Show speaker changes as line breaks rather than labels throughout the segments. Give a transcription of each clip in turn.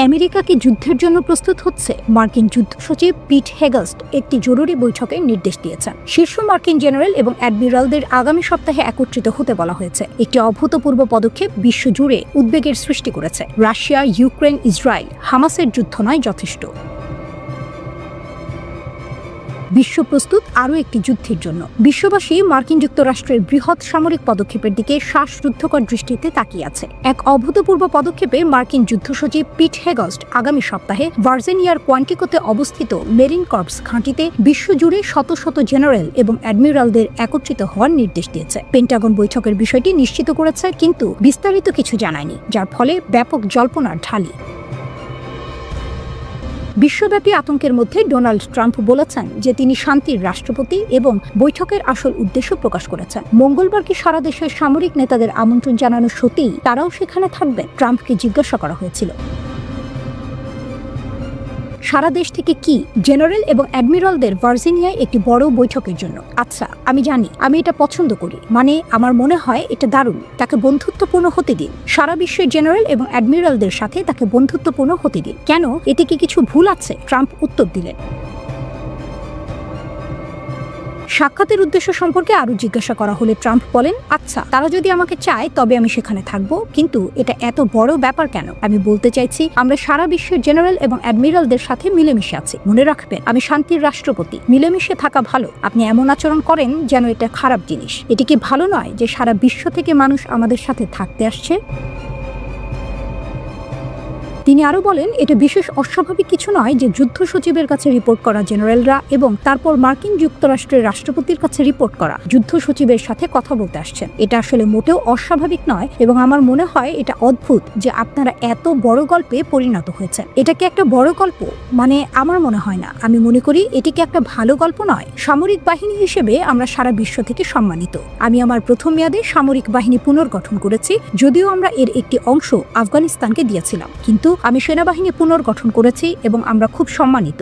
America কি যুদ্ধের জন্য প্রস্তুত হচ্ছে? মার্কিন যুদ্ধ সচিব পিট হেগস্ট একটি জরুরি বৈঠকে নির্দেশ দিয়েছেন। শীর্ষ মার্কিন জেনারেল এবং অ্যাডমিরালদের আগামী সপ্তাহে একত্রিত হতে বলা হয়েছে। একটি অভূতপূর্ব পদক্ষেপ বিশ্বজুড়ে উদ্বেগের সৃষ্টি করেছে। রাশিয়া, ইউক্রেন, ইসরায়েল, হামাসের যুদ্ধ নয় যথেষ্ট। বিশ্ব প্রস্তুত আরও একটি যুদ্ধের জন্য। বিশ্ববাসী মার্কিন যুক্তরাষ্ট্রের বৃহৎ সামরিক পদক্ষেপের দিকে শ্বাসরুদ্ধকর দৃষ্টিতে তাকিয়ে আছে। এক অভূতপূর্ব পদক্ষেপে মার্কিন যুদ্ধ সচিব পিট হেগস্ট আগামী সপ্তাহে ভার্জিনিয়ার কোয়ান্টিকোতে অবস্থিত মেরিন কর্পস ঘাঁটিতে বিশ্বজুড়ে শত শত জেনারেল এবং অ্যাডমিরালদের একত্রিত হওয়ার নির্দেশ দিয়েছে। পেন্টাগন বৈঠকের বিষয়টি নিশ্চিত করেছে, কিন্তু বিস্তারিত কিছু জানায়নি, যার ফলে ব্যাপক জল্পনার ঢালি। বিশ্বব্যাপী আতঙ্কের মধ্যে ডোনাল্ড ট্রাম্প বলেছেন যে তিনি শান্তির রাষ্ট্রপতি এবং বৈঠকের আসল উদ্দেশ্য প্রকাশ করেছেন। মঙ্গলবার কি সারা দেশের সামরিক নেতাদের আমন্ত্রণ জানানো সত্যিই তারাও সেখানে থাকবেন? ট্রাম্পকে জিজ্ঞাসা করা হয়েছিল সারা দেশ থেকে কি জেনারেল এবং অ্যাডমিরালদের ভার্জিনিয়ায় একটি বড় বৈঠকের জন্য। আচ্ছা, আমি জানি, আমি এটা পছন্দ করি, মানে আমার মনে হয় এটা দারুণ। তাকে বন্ধুত্বপূর্ণ হতে দিন। সারা বিশ্বের জেনারেল এবং অ্যাডমিরালদের সাথে তাকে বন্ধুত্বপূর্ণ হতে দিন। কেন? এতে কি কিছু ভুল আছে? ট্রাম্প উত্তর দিলেন। সাক্ষাতের উদ্দেশ্য সম্পর্কে আরও জিজ্ঞাসা করা হলে ট্রাম্প বলেন, আচ্ছা, তারা যদি আমাকে চায় তবে আমি সেখানে থাকবো, কিন্তু এটা এত বড় ব্যাপার কেন? আমি বলতে চাইছি, আমরা সারা বিশ্বের জেনারেল এবং অ্যাডমিরালদের সাথে মিলেমিশে আছি। মনে রাখবেন, আমি শান্তির রাষ্ট্রপতি। মিলেমিশে থাকা ভালো। আপনি এমন আচরণ করেন যেন এটা খারাপ জিনিস। এটি কি ভালো নয় যে সারা বিশ্ব থেকে মানুষ আমাদের সাথে থাকতে আসছে? তিনি আরও বলেন, এটা বিশেষ অস্বাভাবিক কিছু নয় যে যুদ্ধ সচিবের কাছে রিপোর্ট করা জেনারেলরা এবং তারপর মার্কিন যুক্তরাষ্ট্রের রাষ্ট্রপতির কাছে রিপোর্ট করা যুদ্ধ সচিবের সাথে কথা বলতে আসছেন। এটা আসলে মোটেও অস্বাভাবিক নয়, এবং আমার মনে হয় এটা অদ্ভুত যে আপনারা এত বড় গল্পে পরিণত হয়েছেন। এটা কি একটা বড় গল্প? মানে আমার মনে হয় না। আমি মনে করি এটি কি একটা ভালো গল্প নয়। সামরিক বাহিনী হিসেবে আমরা সারা বিশ্ব থেকে সম্মানিত। আমি আমার প্রথম মেয়াদে সামরিক বাহিনী পুনর্গঠন করেছি, যদিও আমরা এর একটি অংশ আফগানিস্তানকে দিয়েছিলাম, কিন্তু আমি সেনাবাহিনী পুনর্গঠন করেছি এবং আমরা খুব সম্মানিত।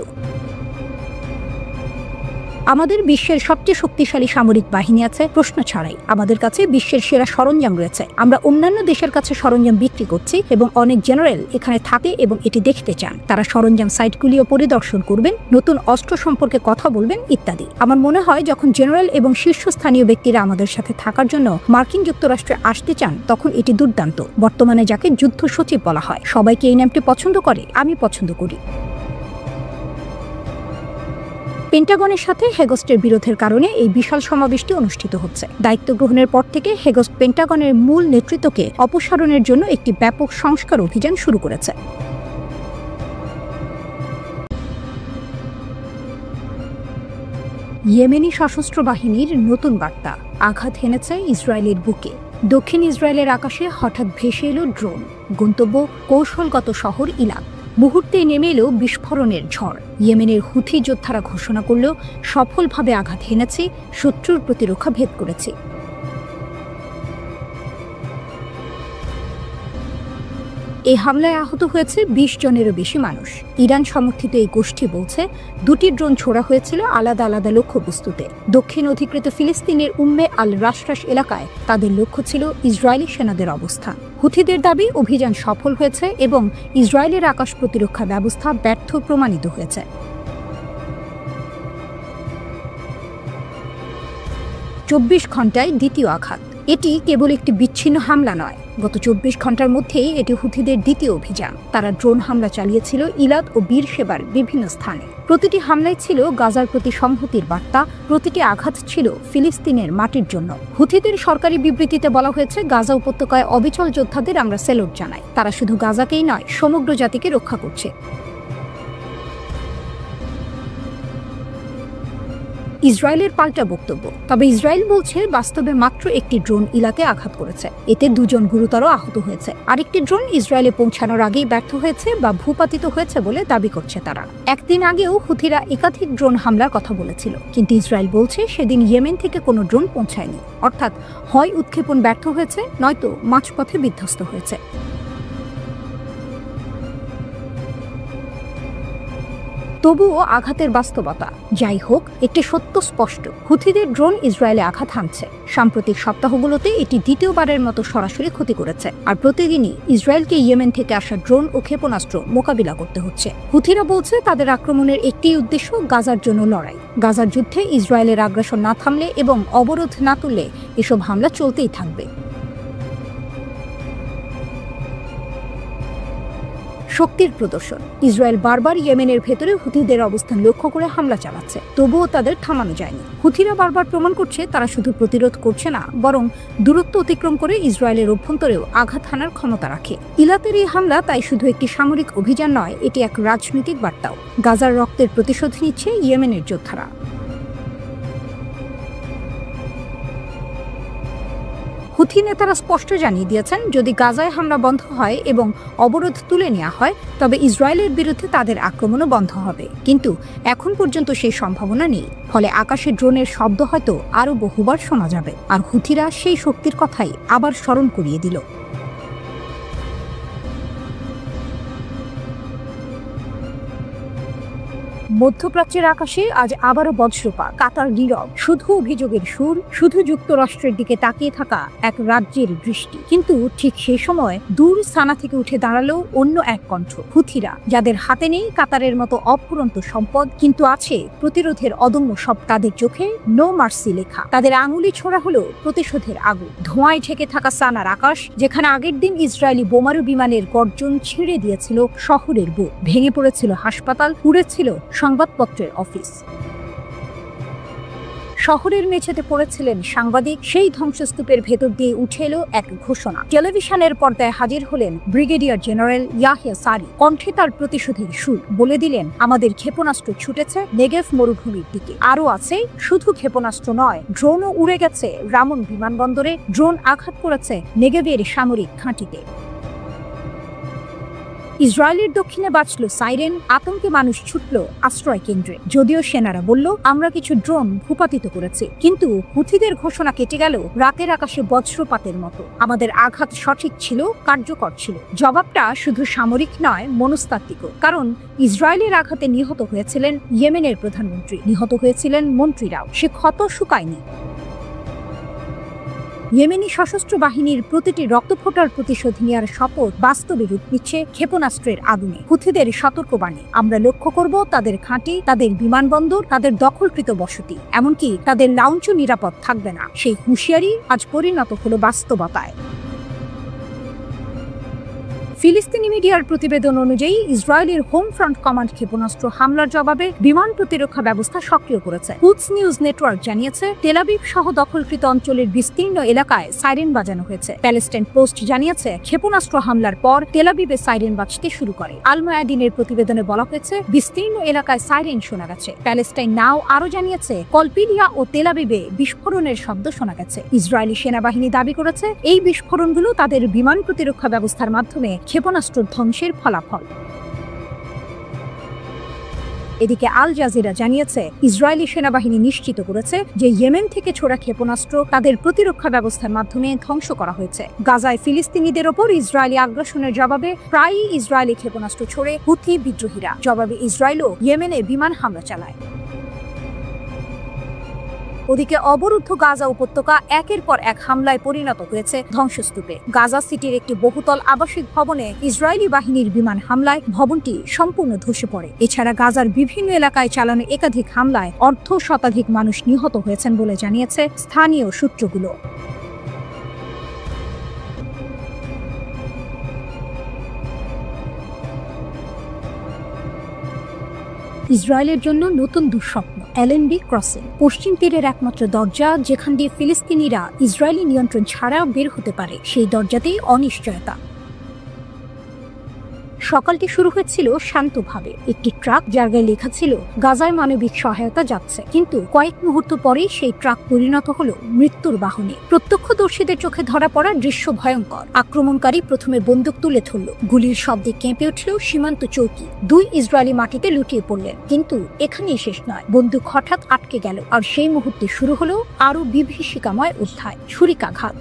আমাদের বিশ্বের সবচেয়ে শক্তিশালী সামরিক বাহিনী আছে, প্রশ্ন ছাড়াই। আমাদের কাছে বিশ্বের সেরা সরঞ্জাম রয়েছে। আমরা অন্যান্য দেশের কাছে সরঞ্জাম বিক্রি করছি এবং অনেক জেনারেল এখানে থাকে এবং এটি দেখতে চান। তারা সরঞ্জাম সাইটগুলিও পরিদর্শন করবেন, নতুন অস্ত্র সম্পর্কে কথা বলবেন ইত্যাদি। আমার মনে হয় যখন জেনারেল এবং শীর্ষস্থানীয় ব্যক্তিরা আমাদের সাথে থাকার জন্য মার্কিন যুক্তরাষ্ট্রে আসতে চান, তখন এটি দুর্দান্ত। বর্তমানে যাকে যুদ্ধ সচিব বলা হয়, সবাইকে এই নামটি পছন্দ করে। আমি পছন্দ করি। পেন্টাগনের সাথে হেগস্টের বিরোধের কারণে এই বিশাল সমাবেশটি অনুষ্ঠিত হচ্ছে। দায়িত্ব গ্রহণের পর থেকে হেগস্ট পেন্টাগনের মূল নেতৃত্বকে অপসারণের জন্য একটি ব্যাপক সংস্কার অভিযান শুরু করেছে। ইয়েমেনি সশস্ত্র বাহিনীর নতুন বার্তা আঘাত হেনেছে ইসরায়েলের বুকে। দক্ষিণ ইসরায়েলের আকাশে হঠাৎ ভেসে এলো ড্রোন। গন্তব্য কৌশলগত শহর ইলাক। মুহূর্তেই নেমে এলো বিস্ফোরণের ঝড়। ইয়েমেনের হুথি যোদ্ধারা ঘোষণা করল, সফলভাবে আঘাত হেনেছি, শত্রুর প্রতিরক্ষা ভেদ করেছি। এই হামলায় আহত হয়েছে ২০ জনেরও বেশি মানুষ। ইরান সমর্থিত এই গোষ্ঠী বলছে, দুটি ড্রোন ছোড়া হয়েছিল আলাদা আলাদা লক্ষ্যবস্তুতে। দক্ষিণ অধিকৃত ফিলিস্তিনের উম্মে আল রাশরাশ এলাকায় তাদের লক্ষ্য ছিল ইসরায়েলি সেনাদের অবস্থান। হুথিদের দাবি, অভিযান সফল হয়েছে এবং ইসরায়েলের আকাশ প্রতিরক্ষা ব্যবস্থা ব্যর্থ প্রমাণিত হয়েছে। ২৪ ঘণ্টায় দ্বিতীয় আঘাত। এটি কেবল একটি বিচ্ছিন্ন হামলা নয়, গত ২৪ ঘণ্টার মধ্যেই এটি হুথিদের দ্বিতীয় অভিযান। তারা ড্রোন হামলা চালিয়েছিল ইলাদ ও বীর শেবার বিভিন্ন স্থানে। প্রতিটি হামলায় ছিল গাজার প্রতি সংহতির বার্তা, প্রতিটি আঘাত ছিল ফিলিস্তিনের মাটির জন্য। হুথিদের সরকারি বিবৃতিতে বলা হয়েছে, গাজা উপত্যকায় অবিচল যোদ্ধাদের আমরা স্যালুট জানাই। তারা শুধু গাজাকেই নয়, সমগ্র জাতিকে রক্ষা করছে। ইসরায়েলের পাল্টা বক্তব্য। তবে ইসরায়েল বলছে, বাস্তবে মাত্র একটি ড্রোন ইলাকে আঘাত করেছে। এতে ২ জন গুরুতর আহত হয়েছে। আরেকটি ড্রোন ইসরায়েলে পৌঁছানোর আগেই ব্যর্থ হয়েছে বা ভূপাতিত হয়েছে বলে দাবি করছে তারা। একদিন আগেও হুথিরা একাধিক ড্রোন হামলার কথা বলেছিল, কিন্তু ইসরায়েল বলছে সেদিন ইয়েমেন থেকে কোনো ড্রোন পৌঁছায়নি। অর্থাৎ হয় উৎক্ষেপণ ব্যর্থ হয়েছে, নয়তো মাঝপথে বিধ্বস্ত হয়েছে। তবুও আঘাতের বাস্তবতা যাই হোক, একটি সত্য স্পষ্ট, হুথিদের ড্রোন ইসরায়েলে আঘাত হানছে। সাম্প্রতিক সপ্তাহগুলোতে এটি দ্বিতীয়বারের মতো সরাসরি ক্ষতি করেছে, আর প্রতিদিনই ইসরায়েলকে ইয়েমেন থেকে আসা ড্রোন ও ক্ষেপণাস্ত্র মোকাবিলা করতে হচ্ছে। হুথিরা বলছে তাদের আক্রমণের একটি উদ্দেশ্য গাজার জন্য লড়াই। গাজার যুদ্ধে ইসরায়েলের আগ্রাসন না থামলে এবং অবরোধ না তুললে এসব হামলা চলতেই থাকবে। শক্তির প্রদর্শন। ইসরায়েল বারবার ইয়েমেনের ভেতরে হুথিদের অবস্থান লক্ষ্য করে হামলা চালাচ্ছে, তবুও তাদের থামানো যায়নি। হুথিরা বারবার প্রমাণ করছে তারা শুধু প্রতিরোধ করছে না, বরং দূরত্ব অতিক্রম করে ইসরায়েলের অভ্যন্তরেও আঘাত হানার ক্ষমতা রাখে। ইলাতের এই হামলা তাই শুধু একটি সামরিক অভিযান নয়, এটি এক রাজনৈতিক বার্তাও। গাজার রক্তের প্রতিশোধ নিচ্ছে ইয়েমেনের যোদ্ধারা। হুথি নেতারা স্পষ্ট জানিয়ে দিয়েছেন, যদি গাজায় হামলা বন্ধ হয় এবং অবরোধ তুলে নেওয়া হয়, তবে ইসরায়েলের বিরুদ্ধে তাদের আক্রমণও বন্ধ হবে। কিন্তু এখন পর্যন্ত সেই সম্ভাবনা নেই, ফলে আকাশে ড্রোনের শব্দ হয়তো আরও বহুবার শোনা যাবে। আর হুথিরা সেই শক্তির কথাই আবার স্মরণ করিয়ে দিল। মধ্যপ্রাচ্যের আকাশে আজ আবারও বজ্রপাত, কাতার নীরব, শুধু অভিযোগের সুর, শুধু যুক্তরাষ্ট্রের দিকে তাকিয়ে থাকা এক রাজ্যের দৃষ্টি। কিন্তু ঠিক সেই সময় দূর সানা থেকে উঠে দাঁড়ালো অন্য এক কণ্ঠ, হুথিরা, যাদের হাতে নেই কাতারের মতো অফুরন্ত সম্পদ, কিন্তু আছে প্রতিরোধের অদম্য সব। তাদের চোখে নো মার্সি লেখা, তাদের আঙুলি ছোড়া হলো প্রতিশোধের আগুন। ধোঁয়ায় ঢেকে থাকা সানার আকাশ, যেখানে আগের দিন ইসরায়েলি বোমারু বিমানের গর্জন ছিঁড়ে দিয়েছিল শহরের বুক, ভেঙে পড়েছিল হাসপাতাল, উড়েছিল সংবাদপত্রের অফিস। শহরের মেঝেতে পড়েছিলেন সাংবাদিক। সেই ধ্বংসস্তূপের ভেতর দিয়ে উঠে এলো এক ঘোষণা। টেলিভিশনের পর্দায় হাজির হলেন ব্রিগেডিয়ার জেনারেল ইয়াহিয়া সারি। কণ্ঠে তার প্রতিশোধের সুর। বলে দিলেন, আমাদের ক্ষেপণাস্ত্র ছুটেছে নেগেভ মরুভূমির দিকে। আরও আছে, শুধু ক্ষেপণাস্ত্র নয়, ড্রোনও উড়ে গেছে রামন বিমানবন্দরে। ড্রোন আঘাত করেছে নেগেভের সামরিক ঘাঁটিতে। ইসরায়েলের দক্ষিণে বাজল সাইরেন, আতঙ্কে মানুষ ছুটল আশ্রয় কেন্দ্রে। যদিও সেনারা বলল, আমরা কিছু ড্রোন ভূপাতিত করেছি, কিন্তু হুথিদের ঘোষণা কেটে গেল রাতের আকাশে বজ্রপাতের মতো। আমাদের আঘাত সঠিক ছিল, কার্যকর ছিল। জবাবটা শুধু সামরিক নয়, মনস্তাত্ত্বিকও। কারণ ইসরায়েলের আঘাতে নিহত হয়েছিলেন ইয়েমেনের প্রধানমন্ত্রী, নিহত হয়েছিলেন মন্ত্রীরাও। সে ক্ষত শুকায়নি। ইয়েমেনি সশস্ত্র বাহিনীর প্রতিটি রক্তফোঁটার প্রতিশোধ নেওয়ার শপথ বাস্তবে রূপ নিচ্ছে ক্ষেপণাস্ত্রের আগুনে। হুথিদের সতর্কবাণী, আমরা লক্ষ্য করব তাদের ঘাঁটি, তাদের বিমানবন্দর, তাদের দখলকৃত বসতি, এমনকি তাদের লাউঞ্চও নিরাপদ থাকবে না। সেই হুঁশিয়ারি আজ পরিণত হলো বাস্তবতায়। ফিলিস্তিনি মিডিয়ার প্রতিবেদন অনুযায়ী ইসরায়েলের হোম ফ্রন্ট কমান্ড ক্ষেপণাস্ত্র হামলার জবাবে বিমান প্রতিরক্ষা ব্যবস্থা সক্রিয় করেছে। কুদস নিউজ নেটওয়ার্ক জানিয়েছে, তেল আবিব সহ দখলকৃত অঞ্চলের বিস্তীর্ণ এলাকায় সাইরেন বাজানো হয়েছে। প্যালেস্টাইন পোস্ট জানিয়েছে, ক্ষেপণাস্ত্র হামলার পর তেল আবিবে সাইরেন বাজতে শুরু করে। আল মায়াদিনের প্রতিবেদনে বলা হয়েছে, বিস্তীর্ণ এলাকায় সাইরেন শোনা গেছে। প্যালেস্টাইন নাও আরও জানিয়েছে, কলপিডিয়া ও তেল আবিবে বিস্ফোরণের শব্দ শোনা গেছে। ইসরায়েলি সেনাবাহিনী দাবি করেছে, এই বিস্ফোরণগুলো তাদের বিমান প্রতিরক্ষা ব্যবস্থার মাধ্যমে ক্ষেপণাস্ত্র ধ্বংসের ফলাফল। এদিকে আল জাজিরা জানিয়েছে, ইসরায়েলি সেনাবাহিনী নিশ্চিত করেছে যে ইয়েমেন থেকে ছোড়া ক্ষেপণাস্ত্র তাদের প্রতিরক্ষা ব্যবস্থার মাধ্যমে ধ্বংস করা হয়েছে। গাজায় ফিলিস্তিনিদের ওপর ইসরায়েলি আগ্রাসনের জবাবে প্রায়ই ইসরায়েলি ক্ষেপণাস্ত্র ছোড়ে হুথি বিদ্রোহীরা। জবাবে ইসরায়েলও ইয়েমেনে বিমান হামলা চালায়। ওদিকে অবরুদ্ধ গাজা উপত্যকা একের পর এক হামলায় পরিণত হয়েছে ধ্বংসস্তূপে। গাজা সিটির একটি বহুতল আবাসিক ভবনে ইসরায়েলি বাহিনীর বিমান হামলায় ভবনটি সম্পূর্ণ ধসে পড়ে। এছাড়া গাজার বিভিন্ন এলাকায় চালানো একাধিক হামলায় অর্ধ শতাধিক মানুষ নিহত হয়েছেন বলে জানিয়েছে স্থানীয় সূত্রগুলো। ইসরায়েলের জন্য নতুন দুঃস্বপ্ন, এলএনবি ক্রসিং, পশ্চিম তীরের একমাত্র দরজা যেখান দিয়ে ফিলিস্তিনিরা ইসরায়েলি নিয়ন্ত্রণ ছাড়া বের হতে পারে। সেই দরজাতেই অনিশ্চয়তা। সকালটি শুরু হয়েছিল শান্তভাবে। একটি ট্রাক, যার গায়ে লেখা ছিল গাজায় মানবিক সহায়তা যাচ্ছে, কিন্তু কয়েক মুহূর্ত পরেই সেই ট্রাক পরিণত হলো মৃত্যুর বাহনে। প্রত্যক্ষদর্শীদের চোখে ধরা পড়া দৃশ্য ভয়ঙ্কর। আক্রমণকারী প্রথমে বন্দুক তুলে ধরল, গুলির শব্দে কেঁপে উঠল সীমান্ত চৌকি। দুই ইসরায়েলি মাটিতে লুটিয়ে পড়লেন। কিন্তু এখানেই শেষ নয়, বন্দুক হঠাৎ আটকে গেল, আর সেই মুহূর্তে শুরু হলো আরো বিভীষিকাময় অধ্যায়, ছুরিকাঘাত।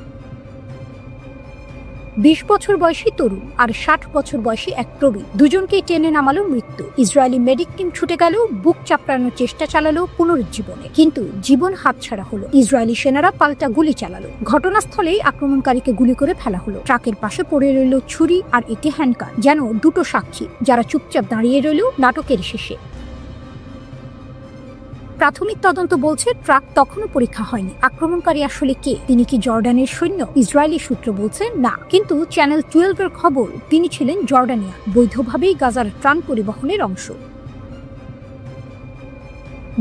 20 বছর বয়সী তরুণ আর 60 বছর বয়সী এক প্রবীণ, দুজনকেই টেনে নামালো মৃত্যু। ইসরায়েলি মেডিক টিম ছুটে গেল, বুক চাপড়ানোর চেষ্টা চালালো পুনরুজ্জীবনে, কিন্তু জীবন হাতছাড়া হলো। ইসরায়েলি সেনারা পাল্টা গুলি চালালো। ঘটনাস্থলেই আক্রমণকারীকে গুলি করে ফেলা হলো। ট্রাকের পাশে পড়ে রইল ছুরি আর একটি হ্যান্ডগান, যেন দুটো সাক্ষী যারা চুপচাপ দাঁড়িয়ে রইল নাটকের শেষে। প্রাথমিক তদন্ত বলছে ট্রাক তখনও পরীক্ষা হয়নি। আক্রমণকারী আসলে কে? তিনি কি জর্ডানের সৈন্য? ইসরায়েলি সূত্র বলছে না, কিন্তু চ্যানেল 12 এর খবর তিনি ছিলেন জর্ডানিয়া, বৈধভাবেই গাজার ত্রাণ পরিবহনের অংশ।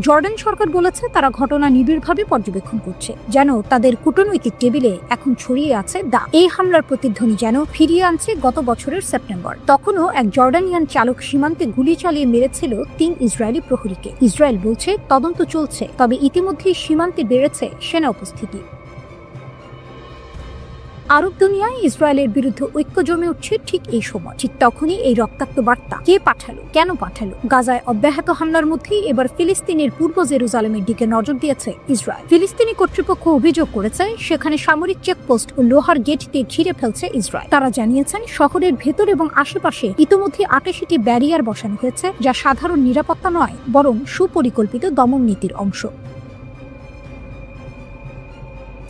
জর্ডান সরকার বলেছে তারা ঘটনা নিবিড়ভাবে পর্যবেক্ষণ করছে, যেন তাদের কূটনৈতিক টেবিলে এখন ছড়িয়ে আছে দা। এই হামলার প্রতিধ্বনি যেন ফিরিয়ে আনছে গত বছরের সেপ্টেম্বর। তখনও এক জর্ডানিয়ান চালক সীমান্তে গুলি চালিয়ে মেরেছিল 3 ইসরায়েলি প্রহরীকে। ইসরায়েল বলছে তদন্ত চলছে, তবে ইতিমধ্যেই সীমান্তে বেড়েছে সেনা উপস্থিতি। আরব দুনিয়ায় ইসরায়েলের বিরুদ্ধে ঐক্য জমে উঠছে ঠিক এই সময়। ঠিক তখনই এই রক্তাক্ত বার্তা কে পাঠালো, কেন পাঠালো? গাজায় অব্যাহত হামলার মধ্যেই এবার ফিলিস্তিনের পূর্ব জেরুজালেমের দিকে নজর দিয়েছে ইসরায়েল। ফিলিস্তিনি কর্তৃপক্ষ অভিযোগ করেছে সেখানে সামরিক চেকপোস্ট ও লোহার গেট দিয়ে ঘিরে ফেলছে ইসরায়েল। তারা জানিয়েছেন শহরের ভেতর এবং আশেপাশে ইতিমধ্যে 88টি ব্যারিয়ার বসানো হয়েছে, যা সাধারণ নিরাপত্তা নয়, বরং সুপরিকল্পিত দমন নীতির অংশ।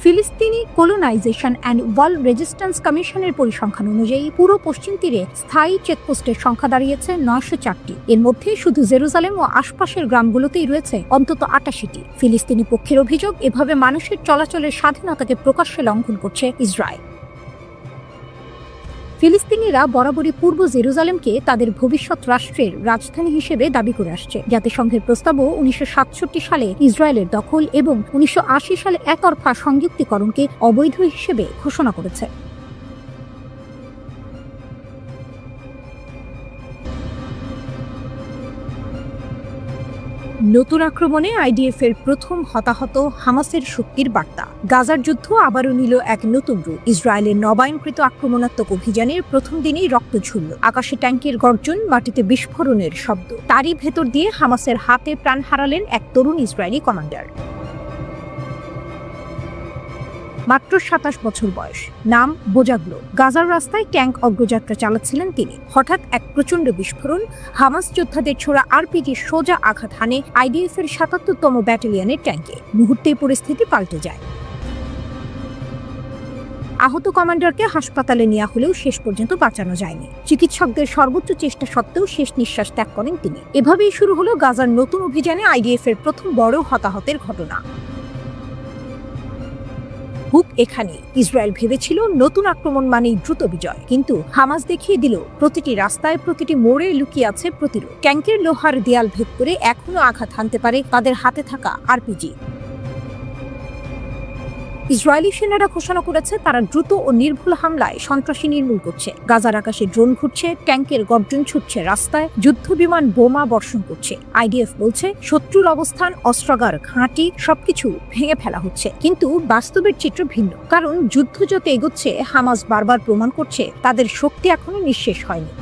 ফিলিস্তিনি কলোনাইজেশন অ্যান্ড ওয়াল রেজিস্ট্যান্স কমিশনের পরিসংখ্যান অনুযায়ী পুরো পশ্চিম তীরে স্থায়ী চেকপোস্টের সংখ্যা দাঁড়িয়েছে 904টি। এর মধ্যে শুধু জেরুজালেম ও আশপাশের গ্রামগুলোতেই রয়েছে অন্তত 88টি। ফিলিস্তিনি পক্ষের অভিযোগ, এভাবে মানুষের চলাচলের স্বাধীনতাকে প্রকাশ্যে লঙ্ঘন করছে ইসরায়েল। ফিলিস্তিনিরা বরাবরই পূর্ব জেরুজালেমকে তাদের ভবিষ্যৎ রাষ্ট্রের রাজধানী হিসেবে দাবি করে আসছে। জাতিসংঘের প্রস্তাবও 1967 সালে ইসরায়েলের দখল এবং 1980 সালে একতরফা সংযুক্তিকরণকে অবৈধ হিসেবে ঘোষণা করেছে। নতুন আক্রমণে আইডিএফ এর প্রথম হতাহত, হামাসের শক্তির বার্তা। গাজার যুদ্ধ আবারও নিল এক নতুন রূপ। ইসরায়েলের নবায়নকৃত আক্রমণাত্মক অভিযানের প্রথম দিনেই রক্ত ঝরল। আকাশে ট্যাঙ্কের গর্জন, মাটিতে বিস্ফোরণের শব্দ। তারই ভেতর দিয়ে হামাসের হাতে প্রাণ হারালেন এক তরুণ ইসরায়েলি কমান্ডার। মাত্র 27 বছর বয়স, নাম বোজাগ্লো। গাজার রাস্তায় ট্যাঙ্ক অগ্রযাত্রা চালাচ্ছিলেন তিনি। হঠাৎ এক প্রচন্ড বিস্ফোরণ, হামাস যোদ্ধাদের ছোড়া আরপিজি সোজা আঘাত হানে আইডিএফ এর 77তম ব্যাটালিয়নের ট্যাঙ্কে। মুহূর্তেই পরিস্থিতি পাল্টে যায়। আহত কমান্ডারকে হাসপাতালে নেওয়া হলেও শেষ পর্যন্ত বাঁচানো যায়নি। চিকিৎসকদের সর্বোচ্চ চেষ্টা সত্ত্বেও শেষ নিঃশ্বাস ত্যাগ করেন তিনি। এভাবেই শুরু হলো গাজার নতুন অভিযানে আইডিএফ এর প্রথম বড় হতাহতের ঘটনা। হুক এখানে। ইসরায়েল ভেবেছিল নতুন আক্রমণ মানেই দ্রুত বিজয়, কিন্তু হামাস দেখিয়ে দিল প্রতিটি রাস্তায়, প্রতিটি মোড়ে লুকিয়ে আছে প্রতিরোধ। ট্যাঙ্কের লোহার দেয়াল ভেদ করে এখনো আঘাত হানতে পারে তাদের হাতে থাকা আরপিজি। ইসরায়েলি সেনারা ঘোষণা করেছে তারা দ্রুত ও নির্ভুল হামলায় সন্ত্রাসী নির্মূল করছে। গাজার আকাশে ড্রোন ঘুরছে, ট্যাঙ্কের গর্জন ছুটছে রাস্তায়, যুদ্ধ বিমান বোমা বর্ষণ করছে। আইডিএফ বলছে শত্রুর অবস্থান, অস্ত্রাগার, ঘাঁটি সবকিছু ভেঙে ফেলা হচ্ছে। কিন্তু বাস্তবের চিত্র ভিন্ন, কারণ যুদ্ধ যত এগোচ্ছে হামাস বারবার প্রমাণ করছে তাদের শক্তি এখনো নিঃশেষ হয়নি।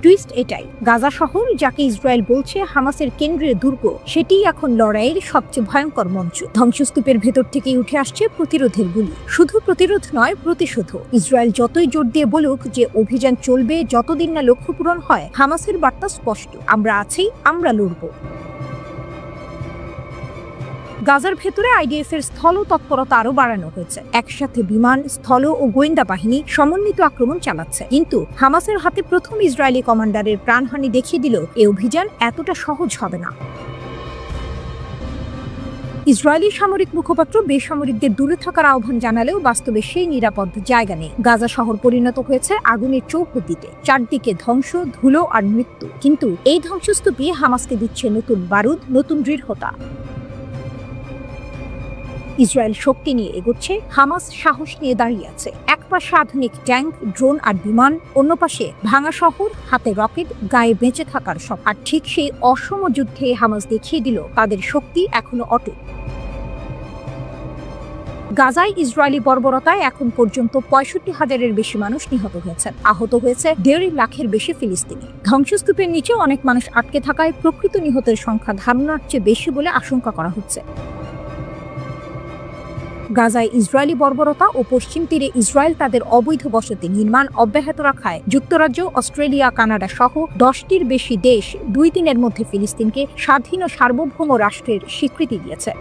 টুইস্ট এটাই, গাজা শহর, যাকে ইসরায়েল বলছে হামাসের কেন্দ্রের দুর্গ, সেটিই এখন লড়াইয়ের সবচেয়ে ভয়ঙ্কর মঞ্চ। ধ্বংসস্তূপের ভেতর থেকেই উঠে আসছে প্রতিরোধের গুলি। শুধু প্রতিরোধ নয়, প্রতিশোধ। ইসরায়েল যতই জোর দিয়ে বলুক যে অভিযান চলবে যতদিন না লক্ষ্য পূরণ হয়, হামাসের বার্তা স্পষ্ট, আমরা আছি, আমরা লড়ব। গাজার ভেতরে আইডিএফ এর স্থল তৎপরতা আরো বাড়ানো হয়েছে। একসাথে বিমান, স্থল ও গোয়েন্দা বাহিনী সমন্বিত আক্রমণ চালাচ্ছে। কিন্তু হামাসের হাতে প্রথম ইসরায়েলি কমান্ডারের প্রাণহানি দেখিয়ে দিল এই অভিযান এতটা সহজ হবে না। ইসরায়েলি সামরিক মুখপাত্র বেসামরিকদের দূরে থাকার আহ্বান জানালেও বাস্তবে সেই নিরাপদ জায়গা নেই। গাজা শহর পরিণত হয়েছে আগুনের চৌহদ্দিতে, চারদিকে ধ্বংস, ধুলো আর মৃত্যু। কিন্তু এই ধ্বংসস্তূপই হামাসকে দিচ্ছে নতুন বারুদ, নতুন দৃঢ়তা। ইসরায়েল শক্তি নিয়ে এগোচ্ছে, হামাস সাহস নিয়ে দাঁড়িয়ে আছে। এক পাশে আধুনিক ট্যাঙ্ক, ড্রোন আর বিমান, অন্য পাশে ভাঙা শহর, হাতে রকেট, গায়ে বেঁচে থাকার সব। আর ঠিক সেই অসম যুদ্ধে হামাস দেখিয়ে দিল তাদের শক্তি এখনো অটুট। গাজায় ইসরায়েলি বর্বরতায় এখন পর্যন্ত 65,000-এর বেশি মানুষ নিহত হয়েছেন। আহত হয়েছে 1.5 লাখের বেশি ফিলিস্তিনি। ধ্বংসস্তূপের নিচে অনেক মানুষ আটকে থাকায় প্রকৃত নিহতের সংখ্যা ধারণার চেয়ে বেশি বলে আশঙ্কা করা হচ্ছে। গাজায় ইসরায়েলি বর্বরতা ও পশ্চিম তীরে ইসরায়েল তাদের অবৈধ বসতি নির্মাণ অব্যাহত রাখায় যুক্তরাজ্য, অস্ট্রেলিয়া, কানাডা সহ 10টির বেশি দেশ 2 দিনের মধ্যে ফিলিস্তিনকে স্বাধীন ও সার্বভৌম রাষ্ট্রের স্বীকৃতি দিয়েছে।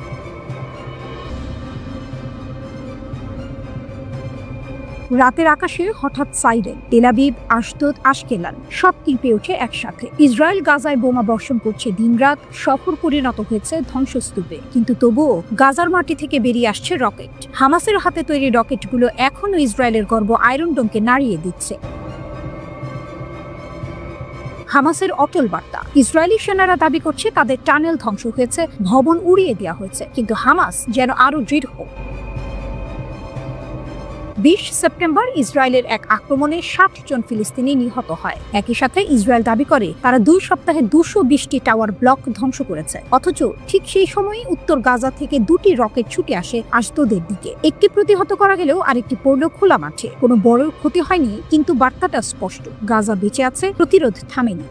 রাতের আকাশে হঠাৎ সাইরেন, তেল আবিব, আশদোদ, আশকেলান সব কেঁপে ওঠে একসাথে। ইসরায়েল গাজায় বোমা বর্ষণ করছে দিনরাত, শহর পরিণত হয়েছে ধ্বংসস্তূপে। কিন্তু তবুও গাজার মাটি থেকে বেরিয়ে আসছে রকেট। হামাসের হাতে তৈরি রকেটগুলো এখনও ইসরায়েলের গর্ব আয়রন ডোমকে নাড়িয়ে দিচ্ছে। হামাসের অটল বার্তা, ইসরায়েলি সেনারা দাবি করছে তাদের টানেল ধ্বংস হয়েছে, ভবন উড়িয়ে দেওয়া হয়েছে, কিন্তু হামাস যেন আরো দৃঢ়। 20 সেপ্টেম্বর ইসরায়েলের এক আক্রমণে 60 জন ফিলিস্তিনি নিহত হয়। একই সাথে ইসরায়েল দাবি করে তারা 2 সপ্তাহে 220টি টাওয়ার ব্লক ধ্বংস করেছে। অথচ ঠিক সেই সময়ই উত্তর গাজা থেকে 2টি রকেট ছুটে আসে আশদোদের দিকে। একটি প্রতিহত করা গেলেও আরেকটি পড়ল খোলা মাঠে। কোনো বড় ক্ষতি হয়নি, কিন্তু বার্তাটা স্পষ্ট, গাজা বেঁচে আছে, প্রতিরোধ থামেনি।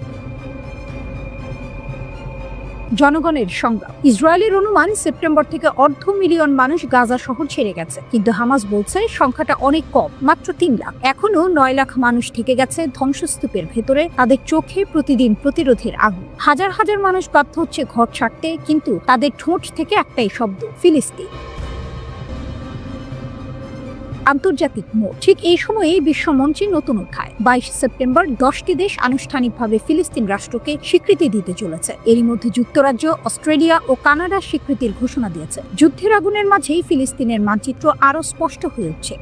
জনগণের সংগ্রাম, ইসরায়েলের অনুমান সেপ্টেম্বর থেকে 250,000 মানুষ গাজা শহর ছেড়ে গেছে, কিন্তু হামাস বলছে সংখ্যাটা অনেক কম, মাত্র 3 লাখ। এখনো 9 লাখ মানুষ থেকে গেছে ধ্বংসস্তূপের ভেতরে, তাদের চোখে প্রতিদিন প্রতিরোধের আগুন। হাজার হাজার মানুষ বাধ্য হচ্ছে ঘর ছাড়তে, কিন্তু তাদের ঠোঁট থেকে একটাই শব্দ, ফিলিস্তিন। আন্তর্জাতিক মোড়, ঠিক এই সময়েই বিশ্বমঞ্চে নতুন অধ্যায়। 22 সেপ্টেম্বর 10টি দেশ আনুষ্ঠানিকভাবে ফিলিস্তিন রাষ্ট্রকে স্বীকৃতি দিতে চলেছে। এরই মধ্যে যুক্তরাজ্য, অস্ট্রেলিয়া ও কানাডা স্বীকৃতির ঘোষণা দিয়েছে। যুদ্ধের আগুনের মাঝেই ফিলিস্তিনের মানচিত্র আরও স্পষ্ট হয়ে উঠছে।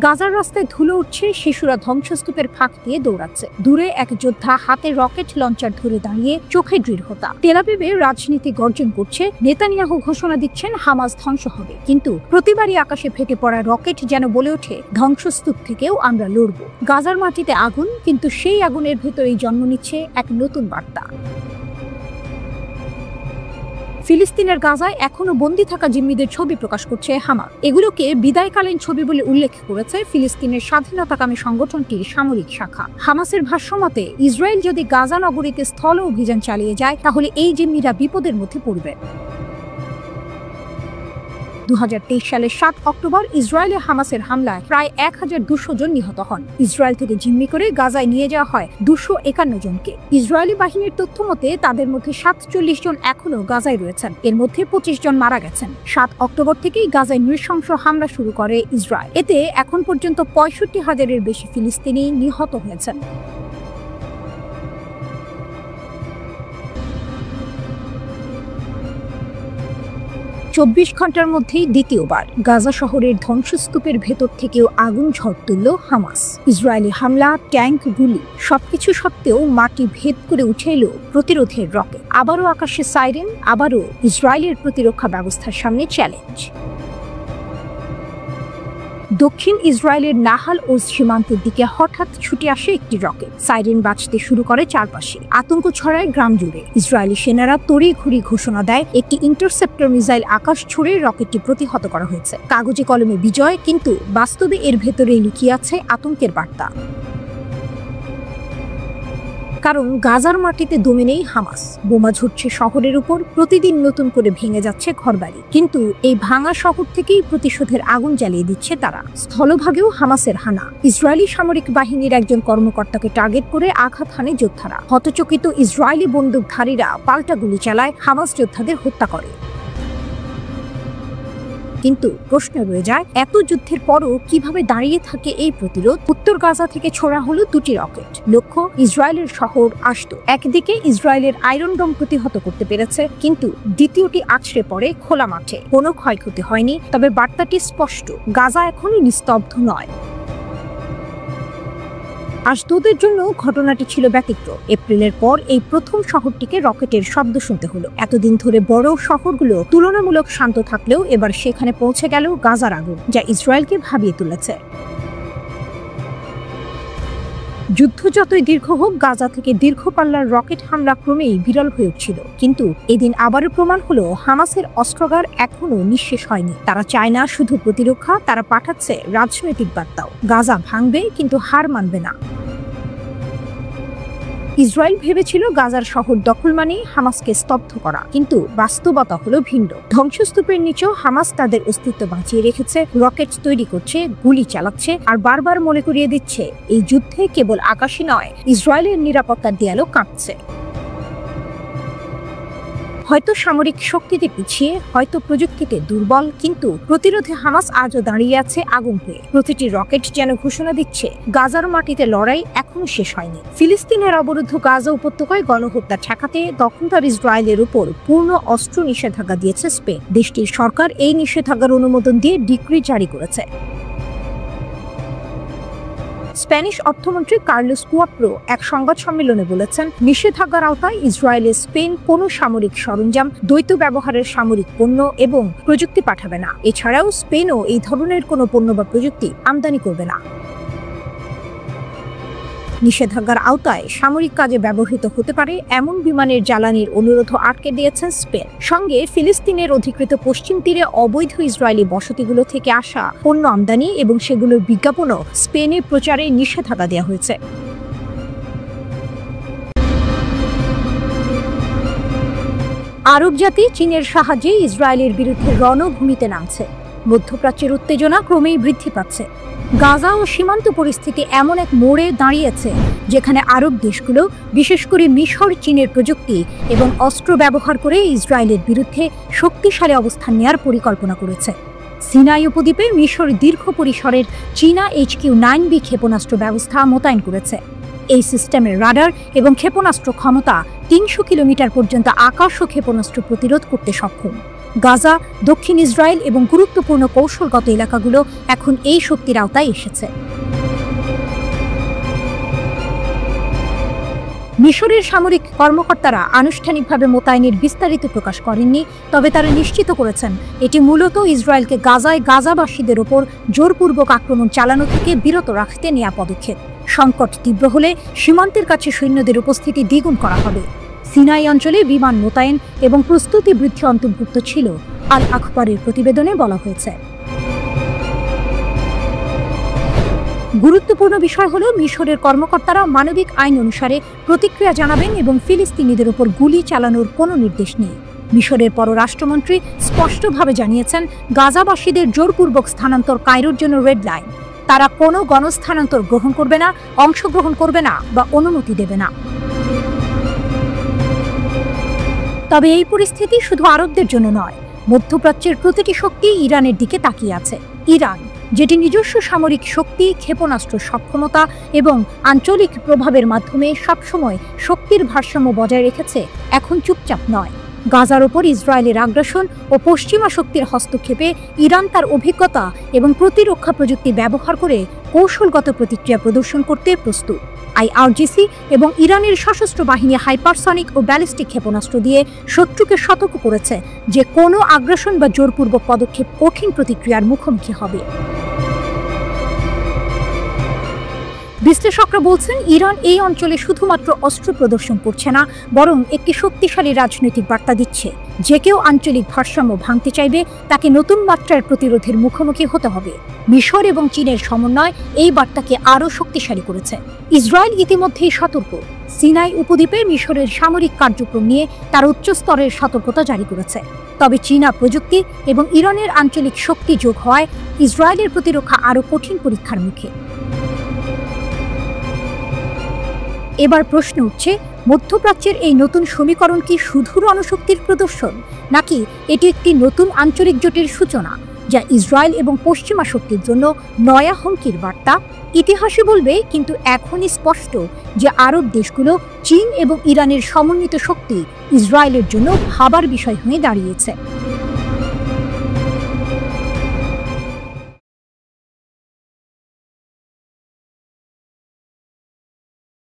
গাজার রাস্তায় ধুলো উঠছে, শিশুরা ধ্বংসস্তূপের ফাঁক দিয়ে দৌড়াচ্ছে। দূরে এক যোদ্ধা হাতে রকেট লঞ্চার ধরে দাঁড়িয়ে, চোখে দৃঢ়তা। তেল আবিবে রাজনীতি গর্জন করছে, নেতানিয়াহু ঘোষণা দিচ্ছেন হামাস ধ্বংস হবে, কিন্তু প্রতিবারই আকাশে ফেটে পড়া রকেট যেন বলে ওঠে ধ্বংসস্তূপ থেকেও আমরা লড়ব। গাজার মাটিতে আগুন, কিন্তু সেই আগুনের ভেতরেই জন্ম নিচ্ছে এক নতুন বার্তা। ফিলিস্তিনের গাজায় এখনো বন্দী থাকা জিম্মিদের ছবি প্রকাশ করছে হামাস। এগুলোকে বিদায়কালীন ছবি বলে উল্লেখ করেছে ফিলিস্তিনের স্বাধীনতাকামী সংগঠনটির সামরিক শাখা। হামাসের ভাষ্যমতে, ইসরায়েল যদি গাজা নগরীতে স্থল অভিযান চালিয়ে যায়, তাহলে এই জিম্মিরা বিপদের মধ্যে পড়বে। 2023 সালের 7 অক্টোবর ইসরায়েলে হামাসের হামলায় প্রায় 1200 জন নিহত হন। ইসরায়েল থেকে জিম্মি করে গাজায় নিয়ে যাওয়া হয় 251 জনকে। ইসরায়েলি বাহিনীর তথ্য মতে তাদের মধ্যে 47 জন এখনও গাজায় রয়েছেন, এর মধ্যে 25 জন মারা গেছেন। 7 অক্টোবর থেকেই গাজায় নৃশংস হামলা শুরু করে ইসরায়েল। এতে এখন পর্যন্ত 65,000-এর বেশি ফিলিস্তিনি নিহত হয়েছেন। চব্বিশ ঘন্টার মধ্যেই দ্বিতীয়বার গাজা শহরের ধ্বংসস্তূপের ভেতর থেকেও আগুন ঝড় তুলল হামাস। ইসরায়েলি হামলা, ট্যাঙ্ক, গুলি সবকিছু সত্ত্বেও মাটি ভেদ করে উঠে এলো প্রতিরোধের রকেট। আবারও আকাশে সাইরেন, আবারও ইসরায়েলের প্রতিরক্ষা ব্যবস্থার সামনে চ্যালেঞ্জ। দক্ষিণ ইসরায়েলের নাহাল ও সীমান্তের দিকে হঠাৎ ছুটে আসে একটি রকেট। সাইরেন বাজতে শুরু করে চারপাশে, আতঙ্ক ছড়ায় গ্রাম জুড়ে। ইসরায়েলি সেনারা তড়িঘড়ি ঘোষণা দেয় একটি ইন্টারসেপ্টর মিসাইল আকাশ ছুড়ে রকেটটি প্রতিহত করা হয়েছে। কাগজে কলমে বিজয়, কিন্তু বাস্তবে এর ভেতরেই লুকিয়ে আছে আতঙ্কের বার্তা। কারণ গাজার মাটিতে দমে নেই হামাস। বোমা ঝুটছে শহরের উপর, প্রতিদিন নতুন করে ভেঙে যাচ্ছে ঘরবাড়ি। কিন্তু এই ভাঙা শহর থেকেই প্রতিশোধের আগুন জ্বালিয়ে দিচ্ছে তারা। স্থলভাগেও হামাসের হানা। ইসরায়েলি সামরিক বাহিনীর একজন কর্মকর্তাকে টার্গেট করে আঘাত হানে যোদ্ধারা। হতচকিত ইসরায়েলি বন্দুকধারীরা পাল্টা গুলি চালায়, হামাস যোদ্ধাদের হত্যা করে। কিন্তু প্রশ্ন রয়ে যায়, এত যুদ্ধের পরও কিভাবে দাঁড়িয়ে থাকে এই প্রতিরোধ? উত্তর গাজা থেকে ছোড়া হলো 2টি রকেট, লক্ষ্য ইসরায়েলের শহর আশদোদ। একদিকে ইসরায়েলের আয়রন ডোম প্রতিহত করতে পেরেছে, কিন্তু দ্বিতীয়টি আছড়ে পড়ে খোলা মাঠে। কোনো ক্ষয়ক্ষতি হয়নি, তবে বার্তাটি স্পষ্ট, গাজা এখনই নিস্তব্ধ নয়। আশদোদের জন্য ঘটনাটি ছিল ব্যতিক্রম। এপ্রিলের পর এই প্রথম শহরটিকে রকেটের শব্দ শুনতে হলো। এতদিন ধরে বড় শহরগুলো তুলনামূলক শান্ত থাকলেও এবার সেখানে পৌঁছে গেল গাজার আগুন, যা ইসরায়েলকে ভাবিয়ে তুলেছে। যুদ্ধ যতই দীর্ঘ হোক, গাজা থেকে দীর্ঘ পাল্লার রকেট হামলা ক্রমেই বিরল হয়ে উঠছিল। কিন্তু এদিন আবারও প্রমাণ হলো, হামাসের অস্ত্রাগার এখনো নিঃশেষ হয়নি। তারা চায় না শুধু প্রতিরক্ষা, তারা পাঠাচ্ছে রাজনৈতিক বার্তাও। গাজা ভাঙবে, কিন্তু হার মানবে না। ইসরায়েল ভেবেছিল গাজার শহর দখল মানেই হামাসকে স্তব্ধ করা, কিন্তু বাস্তবতা হলো ভিন্ন। ধ্বংসস্তূপের নিচেও হামাস তাদের অস্তিত্ব বাঁচিয়ে রেখেছে, রকেট তৈরি করছে, গুলি চালাচ্ছে, আর বারবার মনে করিয়ে দিচ্ছে এই যুদ্ধে কেবল আকাশই নয়, ইসরায়েলের নিরাপত্তার দেয়ালও কাঁপছে। হয়তো সামরিক শক্তিতে পিছিয়ে, হয়তো প্রযুক্তিতে দুর্বল, কিন্তু প্রতিরোধে হামাস আজও দাঁড়িয়ে আছে আগুন হয়ে। প্রতিটি রকেট যেন ঘোষণা দিচ্ছে গাজার মাটিতে লড়াই এখনো শেষ হয়নি। ফিলিস্তিনের অবরুদ্ধ গাজা উপত্যকায় গণহত্যা ঠেকাতে দখলদার ইসরায়েলের উপর পূর্ণ অস্ত্র নিষেধাজ্ঞা দিয়েছে স্পেন। দেশটির সরকার এই নিষেধাজ্ঞার অনুমোদন দিয়ে ডিক্রি জারি করেছে। স্প্যানিশ অর্থমন্ত্রী কার্লোস কুয়াট্রো এক সংবাদ সম্মেলনে বলেছেন, নিষেধাজ্ঞার আওতায় ইসরায়েলে স্পেন কোনো সামরিক সরঞ্জাম, দ্বৈত ব্যবহারের সামরিক পণ্য এবং প্রযুক্তি পাঠাবে না। এছাড়াও স্পেনও এই ধরনের কোনো পণ্য বা প্রযুক্তি আমদানি করবে না। নিষেধাজ্ঞার আওতায় সামরিক কাজে ব্যবহৃত হতে পারে এমন বিমানের জ্বালানির অনুরোধও আটকে দিয়েছেন স্পেন। সঙ্গে ফিলিস্তিনের অধিকৃত পশ্চিম তীরে অবৈধ ইসরায়েলি বসতিগুলো থেকে আসা পণ্য আমদানি এবং সেগুলোর বিজ্ঞাপনও স্পেনে প্রচারে নিষেধাজ্ঞা দেওয়া হয়েছে। আরব জাতি চীনের সাহায্যে ইসরায়েলের বিরুদ্ধে রণভূমিতে নামছে। মধ্যপ্রাচ্যের উত্তেজনা ক্রমেই বৃদ্ধি পাচ্ছে। গাজা ও সীমান্ত পরিস্থিতি এমন এক মোড়ে দাঁড়িয়েছে যেখানে আরব দেশগুলো, বিশেষ করে মিশর, চীনের প্রযুক্তি এবং অস্ত্র ব্যবহার করে ইসরায়েলের বিরুদ্ধে শক্তিশালী অবস্থান নেয়ার পরিকল্পনা করেছে। সিনাই উপদ্বীপে মিশর দীর্ঘ পরিসরের চীনা HQ-9B ক্ষেপণাস্ত্র ব্যবস্থা মোতায়েন করেছে। এই সিস্টেমের রাডার এবং ক্ষেপণাস্ত্র ক্ষমতা 300 কিলোমিটার পর্যন্ত আকাশ ও ক্ষেপণাস্ত্র প্রতিরোধ করতে সক্ষম। গাজা, দক্ষিণ ইসরায়েল এবং গুরুত্বপূর্ণ কৌশলগত এলাকাগুলো এখন এই শক্তির আওতায় এসেছে। মিশরের সামরিক কর্মকর্তারা আনুষ্ঠানিকভাবে মোতায়েনের বিস্তারিত প্রকাশ করেননি, তবে তারা নিশ্চিত করেছেন এটি মূলত ইসরায়েলকে গাজায় গাজাবাসীদের ওপর জোরপূর্বক আক্রমণ চালানো থেকে বিরত রাখতে নেওয়া পদক্ষেপ। সংকট তীব্র হলে সীমান্তের কাছে সৈন্যদের উপস্থিতি দ্বিগুণ করা হবে। সিনাই অঞ্চলে বিমান মোতায়েন এবং প্রস্তুতি বৃদ্ধি অন্তর্ভুক্ত ছিল, আল আখবারের প্রতিবেদনে বলা হয়েছে। গুরুত্বপূর্ণ বিষয় হলো মিশরের কর্মকর্তারা মানবিক আইন অনুসারে প্রতিক্রিয়া জানাবেন এবং ফিলিস্তিনিদের উপর গুলি চালানোর কোনো নির্দেশ নেই। মিশরের পররাষ্ট্রমন্ত্রী স্পষ্টভাবে জানিয়েছেন, গাজাবাসীদের জোরপূর্বক স্থানান্তর কায়রোর জন্য রেড লাইন। তারা কোনো গণস্থানান্তর গ্রহণ করবে না, অংশগ্রহণ করবে না বা অনুমতি দেবে না। তবে এই পরিস্থিতি শুধু আরবদের জন্য নয়, মধ্যপ্রাচ্যের প্রতিটি শক্তি ইরানের দিকে তাকিয়ে আছে। ইরান, যেটি নিজস্ব সামরিক শক্তি, ক্ষেপণাস্ত্র সক্ষমতা এবং আঞ্চলিক প্রভাবের মাধ্যমে সবসময় শক্তির ভারসাম্য বজায় রেখেছে, এখন চুপচাপ নয়। গাজার ওপর ইসরায়েলের আগ্রাসন ও পশ্চিমা শক্তির হস্তক্ষেপে ইরান তার অভিজ্ঞতা এবং প্রতিরক্ষা প্রযুক্তি ব্যবহার করে কৌশলগত প্রতিক্রিয়া প্রদর্শন করতে প্রস্তুত। IRGC এবং ইরানের সশস্ত্র বাহিনী হাইপারসনিক ও ব্যালিস্টিক ক্ষেপণাস্ত্র দিয়ে শত্রুকে সতর্ক করেছে যে কোনো আগ্রাসন বা জোরপূর্বক পদক্ষেপ কঠিন প্রতিক্রিয়ার মুখোমুখি হবে। বিশ্লেষকরা বলছেন, ইরান এই অঞ্চলে শুধুমাত্র অস্ত্র প্রদর্শন করছে না, বরং একটি শক্তিশালী রাজনৈতিক বার্তা দিচ্ছে। যে কেউ আঞ্চলিক ভারসাম্য ভাঙতে চাইবে তাকে নতুন মাত্রার প্রতিরোধের মুখোমুখি হতে হবে। মিশর এবং চীনের সমন্বয় এই বার্তাকে আরও শক্তিশালী করেছে। ইসরায়েল ইতিমধ্যেই সতর্ক। সিনাই উপদ্বীপে মিশরের সামরিক কার্যক্রম নিয়ে তার উচ্চ স্তরের সতর্কতা জারি করেছে। তবে চীনা প্রযুক্তি এবং ইরানের আঞ্চলিক শক্তি যোগ হওয়ায় ইসরায়েলের প্রতিরক্ষা আরও কঠিন পরীক্ষার মুখে। এবার প্রশ্ন উঠছে, মধ্যপ্রাচ্যের এই নতুন সমীকরণ কি শুধু রণশক্তির প্রদর্শন, নাকি এটি একটি নতুন আঞ্চলিক জোটের সূচনা, যা ইসরায়েল এবং পশ্চিমা শক্তির জন্য নয়া হুমকির বার্তা? ইতিহাসই বলবে, কিন্তু এখনই স্পষ্ট যে আরব দেশগুলো চীন এবং ইরানের সমন্বিত শক্তি ইসরায়েলের জন্য ভাবার বিষয় হয়ে দাঁড়িয়েছে।